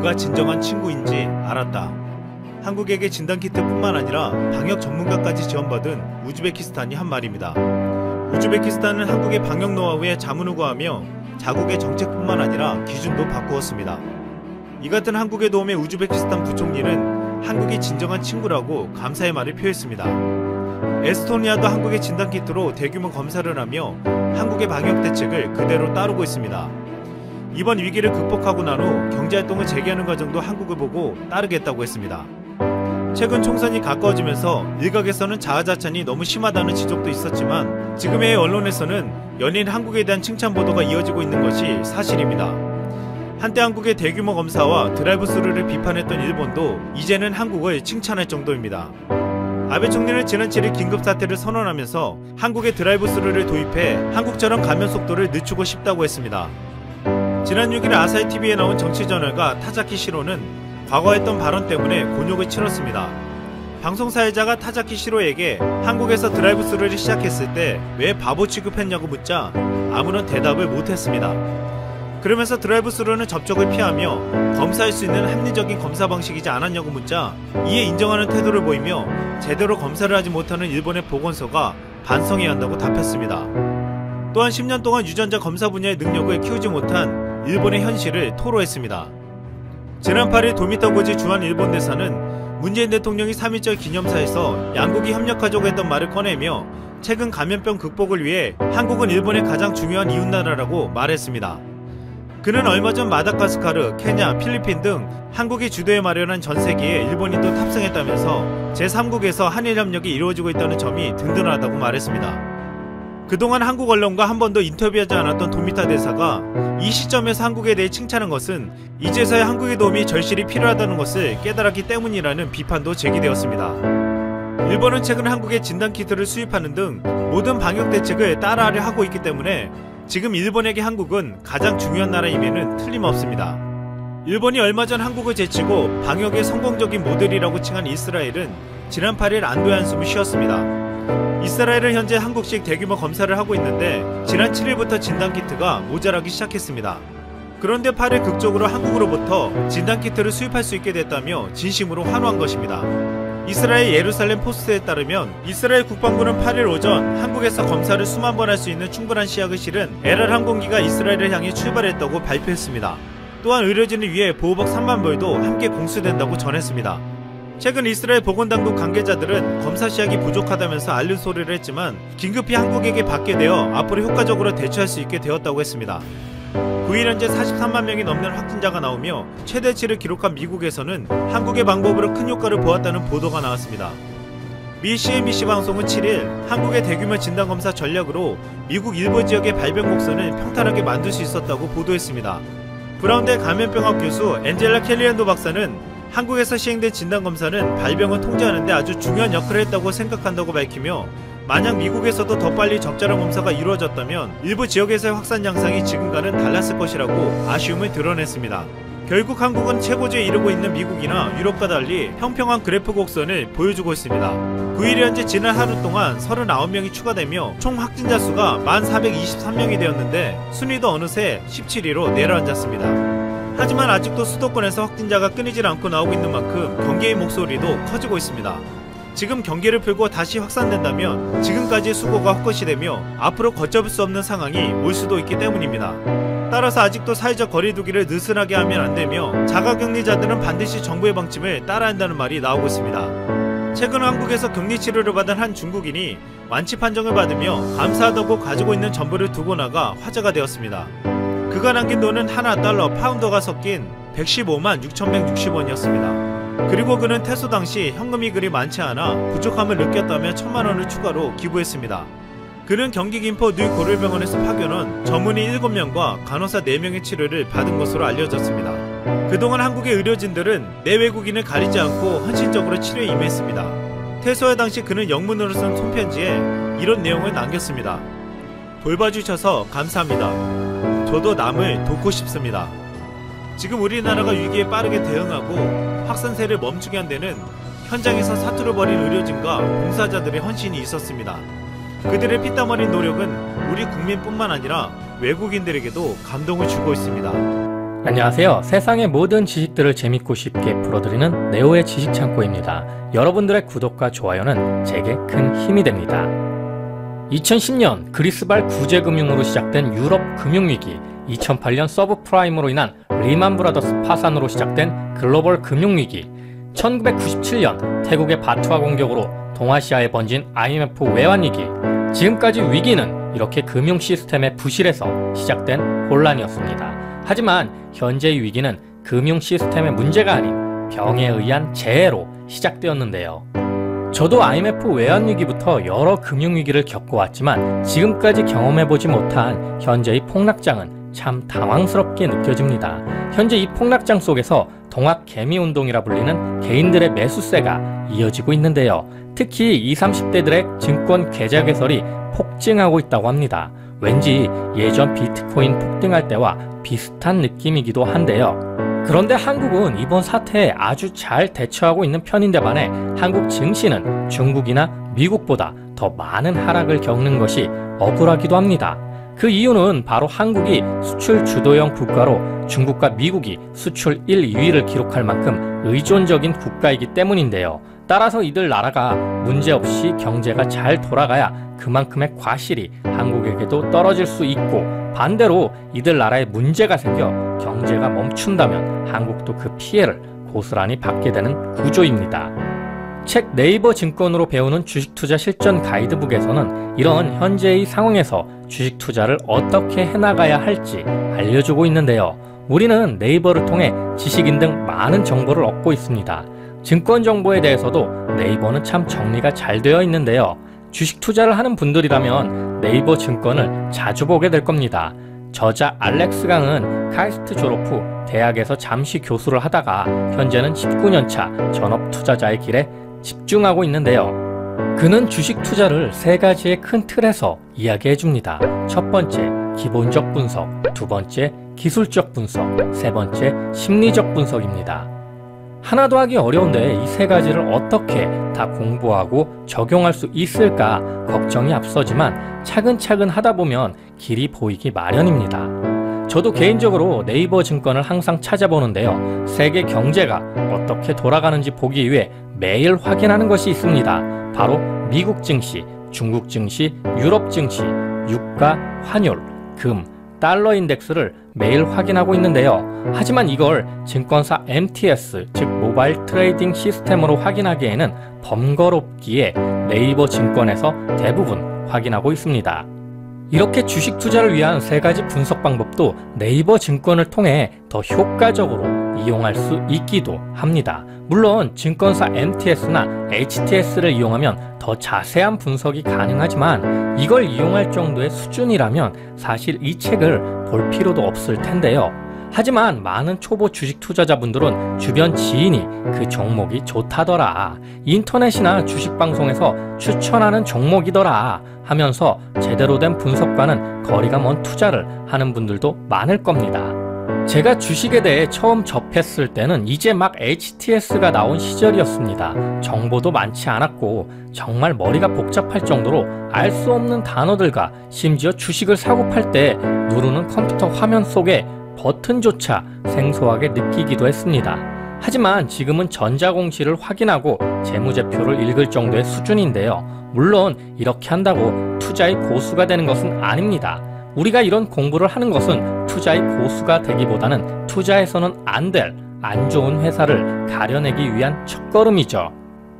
누가 진정한 친구인지 알았다. 한국에게 진단키트뿐만 아니라 방역 전문가까지 지원받은 우즈베키스탄이 한 말입니다. 우즈베키스탄은 한국의 방역 노하우에 자문우고하며 자국의 정책뿐만 아니라 기준도 바꾸었습니다. 이 같은 한국의 도움에 우즈베키스탄 부총리는 한국이 진정한 친구라고 감사의 말을 표했습니다. 에스토니아도 한국의 진단키트로 대규모 검사를 하며 한국의 방역 대책을 그대로 따르고 있습니다. 이번 위기를 극복하고 난 후 경제활동을 재개하는 과정도 한국을 보고 따르겠다고 했습니다. 최근 총선이 가까워지면서 일각에서는 자아자찬이 너무 심하다는 지적도 있었지만 지금의 언론에서는 연일 한국에 대한 칭찬 보도가 이어지고 있는 것이 사실입니다. 한때 한국의 대규모 검사와 드라이브 스루를 비판했던 일본도 이제는 한국을 칭찬할 정도입니다. 아베 총리는 지난 7일 긴급사태를 선언하면서 한국의 드라이브 스루를 도입해 한국처럼 감염 속도를 늦추고 싶다고 했습니다. 지난 6일 아사히TV에 나온 정치저널과 타자키 시로는 과거 했던 발언 때문에 곤욕을 치렀습니다. 방송 사회자가 타자키 시로에게 한국에서 드라이브 스루를 시작했을 때 왜 바보 취급했냐고 묻자 아무런 대답을 못했습니다. 그러면서 드라이브 스루는 접촉을 피하며 검사할 수 있는 합리적인 검사 방식이지 않았냐고 묻자 이에 인정하는 태도를 보이며 제대로 검사를 하지 못하는 일본의 보건소가 반성해야 한다고 답했습니다. 또한 10년 동안 유전자 검사 분야의 능력을 키우지 못한 일본의 현실을 토로했습니다. 지난 8일 도미타고지 주한 일본 대사는 문재인 대통령이 3.1절 기념사에서 양국이 협력하자고 했던 말을 꺼내며 최근 감염병 극복을 위해 한국은 일본의 가장 중요한 이웃나라라고 말했습니다. 그는 얼마 전 마다가스카르, 케냐, 필리핀 등 한국이 주도해 마련한 전세기에 일본인도 탑승했다면서 제3국에서 한일 협력이 이루어지고 있다는 점이 든든하다고 말했습니다. 그동안 한국 언론과 한 번도 인터뷰하지 않았던 도미타 대사가 이 시점에서 한국에 대해 칭찬한 것은 이제서야 한국의 도움이 절실히 필요하다는 것을 깨달았기 때문이라는 비판도 제기되었습니다. 일본은 최근 한국에 진단키트를 수입하는 등 모든 방역 대책을 따라하려 하고 있기 때문에 지금 일본에게 한국은 가장 중요한 나라임에는 틀림없습니다. 일본이 얼마 전 한국을 제치고 방역의 성공적인 모델이라고 칭한 이스라엘은 지난 8일 안도의 한숨을 쉬었습니다. 이스라엘은 현재 한국식 대규모 검사를 하고 있는데 지난 7일부터 진단키트가 모자라기 시작했습니다. 그런데 8일 극적으로 한국으로부터 진단키트를 수입할 수 있게 됐다며 진심으로 환호한 것입니다. 이스라엘 예루살렘 포스트에 따르면 이스라엘 국방부는 8일 오전 한국에서 검사를 수만 번 할 수 있는 충분한 시약을 실은 LR 항공기가 이스라엘을 향해 출발했다고 발표했습니다. 또한 의료진을 위해 보호복 3만 벌도 함께 공수된다고 전했습니다. 최근 이스라엘 보건당국 관계자들은 검사 시약이 부족하다면서 앓는 소리를 했지만 긴급히 한국에게 받게 되어 앞으로 효과적으로 대처할 수 있게 되었다고 했습니다. 9일 현재 43만 명이 넘는 확진자가 나오며 최대치를 기록한 미국에서는 한국의 방법으로 큰 효과를 보았다는 보도가 나왔습니다. 미 CNBC 방송은 7일 한국의 대규모 진단검사 전략으로 미국 일부 지역의 발병 곡선을 평탄하게 만들 수 있었다고 보도했습니다. 브라운대 감염병학 교수 앤젤라 켈리앤도 박사는 한국에서 시행된 진단검사는 발병을 통제하는 데 아주 중요한 역할을 했다고 생각한다고 밝히며 만약 미국에서도 더 빨리 적절한 검사가 이루어졌다면 일부 지역에서의 확산 양상이 지금과는 달랐을 것이라고 아쉬움을 드러냈습니다. 결국 한국은 최고조에 이르고 있는 미국이나 유럽과 달리 평평한 그래프 곡선을 보여주고 있습니다. 9일 현재 지난 하루 동안 39명이 추가되며 총 확진자 수가 1,423명이 되었는데 순위도 어느새 17위로 내려앉았습니다. 하지만 아직도 수도권에서 확진자가 끊이질 않고 나오고 있는 만큼 경계의 목소리도 커지고 있습니다. 지금 경계를 풀고 다시 확산된다면 지금까지의 수고가 헛것이 되며 앞으로 걷잡을 수 없는 상황이 올 수도 있기 때문입니다. 따라서 아직도 사회적 거리두기를 느슨하게 하면 안되며 자가격리자들은 반드시 정부의 방침을 따라야 한다는 말이 나오고 있습니다. 최근 한국에서 격리치료를 받은 한 중국인이 완치 판정을 받으며 감사하다고 가지고 있는 전부를 두고 나가 화제가 되었습니다. 그가 남긴 돈은 하나 달러 파운더가 섞인 115만 6,160원이었습니다. 그리고 그는 퇴소 당시 현금이 그리 많지 않아 부족함을 느꼈다며 1,000만원을 추가로 기부했습니다. 그는 경기 김포 뉴 고려병원에서 파견원 전문의 7명과 간호사 4명의 치료를 받은 것으로 알려졌습니다. 그동안 한국의 의료진들은 내 외국인을 가리지 않고 헌신적으로 치료에 임했습니다. 퇴소할 당시 그는 영문으로 쓴 손편지에 이런 내용을 남겼습니다. 돌봐주셔서 감사합니다. 저도 남을 돕고 싶습니다. 지금 우리나라가 위기에 빠르게 대응하고 확산세를 멈추게 한 데는 현장에서 사투를 벌인 의료진과 봉사자들의 헌신이 있었습니다. 그들의 피땀 어린 노력은 우리 국민뿐만 아니라 외국인들에게도 감동을 주고 있습니다. 안녕하세요. 세상의 모든 지식들을 재밌고 쉽게 풀어드리는 네오의 지식창고입니다. 여러분들의 구독과 좋아요는 제게 큰 힘이 됩니다. 2010년 그리스발 구제금융으로 시작된 유럽 금융위기, 2008년 서브프라임으로 인한 리만 브라더스 파산으로 시작된 글로벌 금융위기, 1997년 태국의 바투아 공격으로 동아시아에 번진 IMF 외환위기, 지금까지 위기는 이렇게 금융 시스템의 부실에서 시작된 혼란이었습니다. 하지만 현재의 위기는 금융 시스템의 문제가 아닌 병에 의한 재해로 시작되었는데요. 저도 IMF 외환위기부터 여러 금융위기를 겪어왔지만 지금까지 경험해보지 못한 현재의 폭락장은 참 당황스럽게 느껴집니다. 현재 이 폭락장 속에서 동학 개미운동이라 불리는 개인들의 매수세가 이어지고 있는데요. 특히 20, 30대들의 증권 계좌 개설이 폭증하고 있다고 합니다. 왠지 예전 비트코인 폭등할 때와 비슷한 느낌이기도 한데요. 그런데 한국은 이번 사태에 아주 잘 대처하고 있는 편인데 반해 한국 증시는 중국이나 미국보다 더 많은 하락을 겪는 것이 억울하기도 합니다. 그 이유는 바로 한국이 수출 주도형 국가로 중국과 미국이 수출 1, 2위를 기록할 만큼 의존적인 국가이기 때문인데요. 따라서 이들 나라가 문제없이 경제가 잘 돌아가야 그만큼의 과실이 한국에게도 떨어질 수 있고, 반대로 이들 나라에 문제가 생겨 경제가 멈춘다면 한국도 그 피해를 고스란히 받게 되는 구조입니다. 책 네이버 증권으로 배우는 주식투자 실전 가이드북에서는 이런 현재의 상황에서 주식 투자를 어떻게 해나가야 할지 알려주고 있는데요. 우리는 네이버를 통해 지식인 등 많은 정보를 얻고 있습니다. 증권 정보에 대해서도 네이버는 참 정리가 잘 되어 있는데요. 주식 투자를 하는 분들이라면 네이버 증권을 자주 보게 될 겁니다. 저자 알렉스 강은 카이스트 졸업 후 대학에서 잠시 교수를 하다가 현재는 19년차 전업 투자자의 길에 집중하고 있는데요. 그는 주식 투자를 세 가지의 큰 틀에서 이야기해 줍니다. 첫 번째, 기본적 분석, 두 번째, 기술적 분석, 세 번째, 심리적 분석입니다. 하나도 하기 어려운데 이 세 가지를 어떻게 다 공부하고 적용할 수 있을까 걱정이 앞서지만 차근차근 하다 보면 길이 보이기 마련입니다. 저도 개인적으로 네이버 증권을 항상 찾아보는데요. 세계 경제가 어떻게 돌아가는지 보기 위해 매일 확인하는 것이 있습니다. 바로 미국 증시, 중국 증시, 유럽 증시, 유가, 환율, 금, 달러 인덱스를 매일 확인하고 있는데요. 하지만 이걸 증권사 MTS, 즉 모바일 트레이딩 시스템으로 확인하기에는 번거롭기에 네이버 증권에서 대부분 확인하고 있습니다. 이렇게 주식 투자를 위한 세 가지 분석 방법도 네이버 증권을 통해 더 효과적으로 이용할 수 있기도 합니다. 물론 증권사 MTS나 HTS를 이용하면 더 자세한 분석이 가능하지만 이걸 이용할 정도의 수준이라면 사실 이 책을 볼 필요도 없을 텐데요. 하지만 많은 초보 주식 투자자분들은 주변 지인이 그 종목이 좋다더라, 인터넷이나 주식 방송에서 추천하는 종목이더라 하면서 제대로 된 분석과는 거리가 먼 투자를 하는 분들도 많을 겁니다. 제가 주식에 대해 처음 접했을 때는 이제 막 HTS가 나온 시절이었습니다. 정보도 많지 않았고 정말 머리가 복잡할 정도로 알 수 없는 단어들과 심지어 주식을 사고 팔 때 누르는 컴퓨터 화면 속에 버튼조차 생소하게 느끼기도 했습니다. 하지만 지금은 전자공시를 확인하고 재무제표를 읽을 정도의 수준인데요. 물론 이렇게 한다고 투자의 고수가 되는 것은 아닙니다. 우리가 이런 공부를 하는 것은 투자의 고수가 되기보다는 투자에서는 안 될, 안 좋은 회사를 가려내기 위한 첫걸음이죠.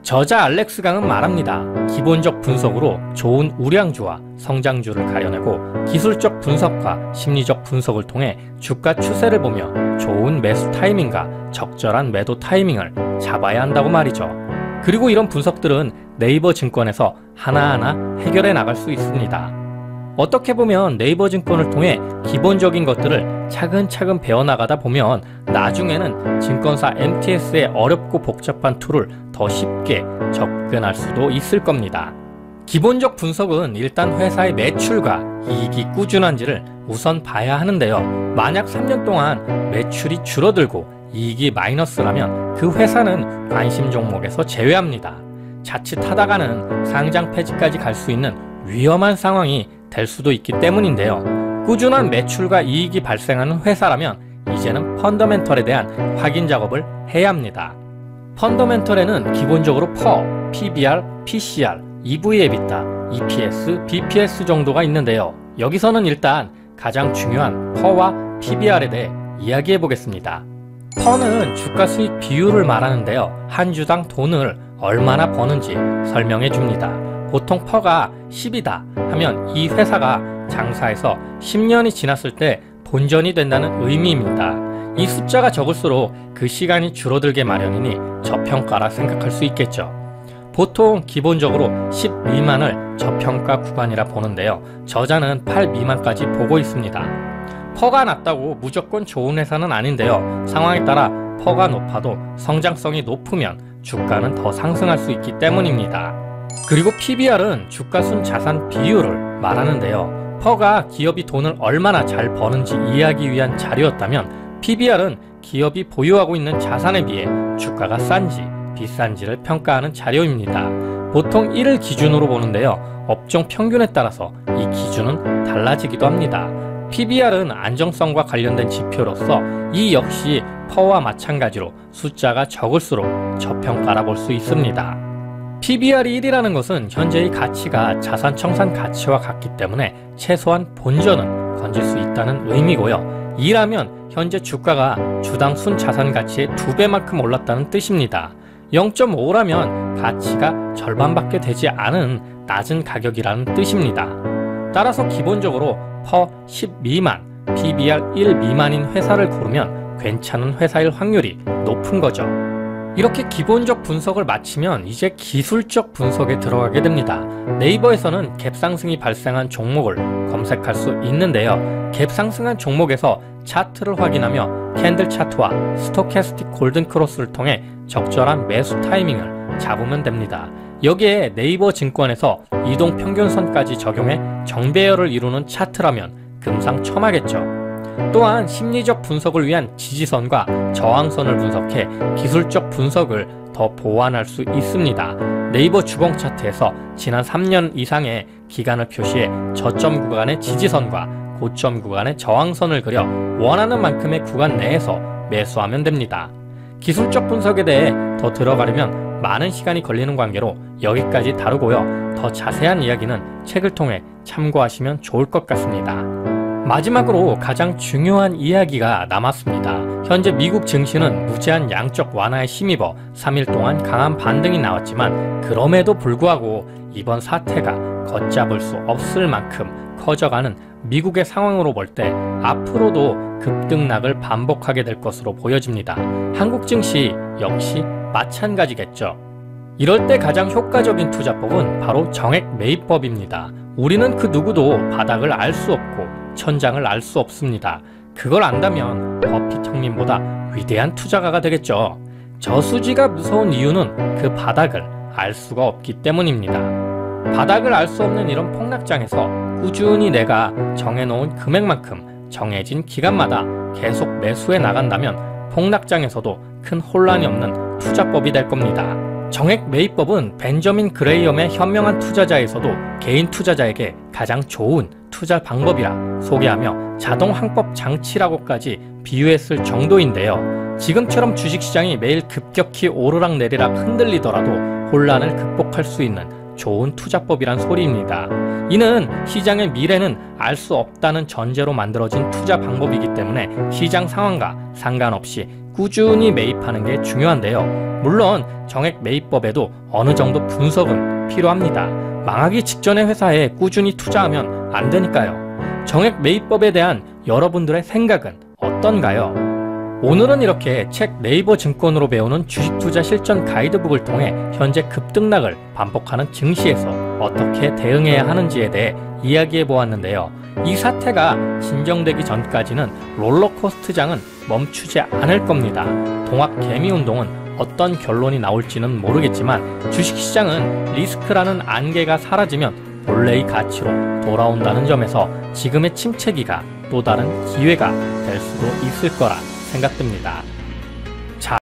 저자 알렉스 강은 말합니다. 기본적 분석으로 좋은 우량주와 성장주를 가려내고 기술적 분석과 심리적 분석을 통해 주가 추세를 보며 좋은 매수 타이밍과 적절한 매도 타이밍을 잡아야 한다고 말이죠. 그리고 이런 분석들은 네이버 증권에서 하나하나 해결해 나갈 수 있습니다. 어떻게 보면 네이버 증권을 통해 기본적인 것들을 차근차근 배워나가다 보면 나중에는 증권사 MTS의 어렵고 복잡한 툴을 더 쉽게 접근할 수도 있을 겁니다. 기본적 분석은 일단 회사의 매출과 이익이 꾸준한지를 우선 봐야 하는데요. 만약 3년 동안 매출이 줄어들고 이익이 마이너스라면 그 회사는 관심 종목에서 제외합니다. 자칫하다가는 상장 폐지까지 갈 수 있는 위험한 상황이 될 수도 있기 때문인데요. 꾸준한 매출과 이익이 발생하는 회사라면 이 이제는 펀더멘털에 대한 확인 작업을 해야 합니다. 펀더멘털에는 기본적으로 퍼, PBR, PCR, EV/EBITDA, EPS, BPS 정도가 있는데요. 여기서는 일단 가장 중요한 퍼와 PBR에 대해 이야기해 보겠습니다. 퍼는 주가 수익 비율을 말하는데요. 한 주당 돈을 얼마나 버는지 설명해 줍니다. 보통 퍼가 10이다 하면 이 회사가 장사해서 10년이 지났을 때 본전이 된다는 의미입니다. 이 숫자가 적을수록 그 시간이 줄어들게 마련이니 저평가라 생각할 수 있겠죠. 보통 기본적으로 10 미만을 저평가 구간이라 보는데요. 저자는 8 미만까지 보고 있습니다. 퍼가 낮다고 무조건 좋은 회사는 아닌데요. 상황에 따라 퍼가 높아도 성장성이 높으면 주가는 더 상승할 수 있기 때문입니다. 그리고 PBR은 주가순 자산 비율을 말하는데요. 퍼가 기업이 돈을 얼마나 잘 버는지 이해하기 위한 자료였다면 PBR은 기업이 보유하고 있는 자산에 비해 주가가 싼지 비싼지를 평가하는 자료입니다. 보통 1을 기준으로 보는데요. 업종 평균에 따라서 이 기준은 달라지기도 합니다. PBR은 안정성과 관련된 지표로서 이 역시 퍼와 마찬가지로 숫자가 적을수록 저평가라 볼 수 있습니다. PBR이 1이라는 것은 현재의 가치가 자산 청산 가치와 같기 때문에 최소한 본전은 건질 수 있다는 의미고요. 2라면 현재 주가가 주당 순자산 가치의 2배만큼 올랐다는 뜻입니다. 0.5라면 가치가 절반밖에 되지 않은 낮은 가격이라는 뜻입니다. 따라서 기본적으로 퍼 10 미만, PBR 1 미만인 회사를 고르면 괜찮은 회사일 확률이 높은 거죠. 이렇게 기본적 분석을 마치면 이제 기술적 분석에 들어가게 됩니다. 네이버에서는 갭상승이 발생한 종목을 검색할 수 있는데요. 갭상승한 종목에서 차트를 확인하며 캔들 차트와 스토캐스틱 골든 크로스를 통해 적절한 매수 타이밍을 잡으면 됩니다. 여기에 네이버 증권에서 이동평균선까지 적용해 정배열을 이루는 차트라면 금상첨화겠죠. 또한 심리적 분석을 위한 지지선과 저항선을 분석해 기술적 분석을 더 보완할 수 있습니다. 네이버 주봉 차트에서 지난 3년 이상의 기간을 표시해 저점 구간의 지지선과 고점 구간의 저항선을 그려 원하는 만큼의 구간 내에서 매수하면 됩니다. 기술적 분석에 대해 더 들어가려면 많은 시간이 걸리는 관계로 여기까지 다루고요. 더 자세한 이야기는 책을 통해 참고하시면 좋을 것 같습니다. 마지막으로 가장 중요한 이야기가 남았습니다. 현재 미국 증시는 무제한 양적 완화에 힘입어 3일 동안 강한 반등이 나왔지만 그럼에도 불구하고 이번 사태가 걷잡을 수 없을 만큼 커져가는 미국의 상황으로 볼 때 앞으로도 급등락을 반복하게 될 것으로 보여집니다. 한국 증시 역시 마찬가지겠죠. 이럴 때 가장 효과적인 투자법은 바로 정액 매입법입니다. 우리는 그 누구도 바닥을 알 수 없고 천장을 알 수 없습니다. 그걸 안다면 버핏 형님보다 위대한 투자가가 되겠죠. 저수지가 무서운 이유는 그 바닥을 알 수가 없기 때문입니다. 바닥을 알 수 없는 이런 폭락장에서 꾸준히 내가 정해놓은 금액만큼 정해진 기간마다 계속 매수해 나간다면 폭락장에서도 큰 혼란이 없는 투자법이 될 겁니다. 정액 매입법은 벤저민 그레이엄의 현명한 투자자에서도 개인 투자자에게 가장 좋은 투자 방법이라 소개하며 자동 항법 장치라고까지 비유했을 정도인데요. 지금처럼 주식시장이 매일 급격히 오르락내리락 흔들리더라도 혼란을 극복할 수 있는 좋은 투자법이란 소리입니다. 이는 시장의 미래는 알 수 없다는 전제로 만들어진 투자 방법이기 때문에 시장 상황과 상관없이 꾸준히 매입하는 게 중요한데요. 물론 정액 매입법에도 어느 정도 분석은 필요합니다. 망하기 직전의 회사에 꾸준히 투자하면 안 되니까요. 정액 매입법에 대한 여러분들의 생각은 어떤가요? 오늘은 이렇게 책 네이버 증권으로 배우는 주식 투자 실전 가이드북을 통해 현재 급등락을 반복하는 증시에서 어떻게 대응해야 하는지에 대해 이야기해 보았는데요. 이 사태가 진정되기 전까지는 롤러코스트장은 멈추지 않을 겁니다. 동학 개미 운동은 어떤 결론이 나올지는 모르겠지만 주식시장은 리스크라는 안개가 사라지면 본래의 가치로 돌아온다는 점에서 지금의 침체기가 또 다른 기회가 될 수도 있을 거라 생각됩니다.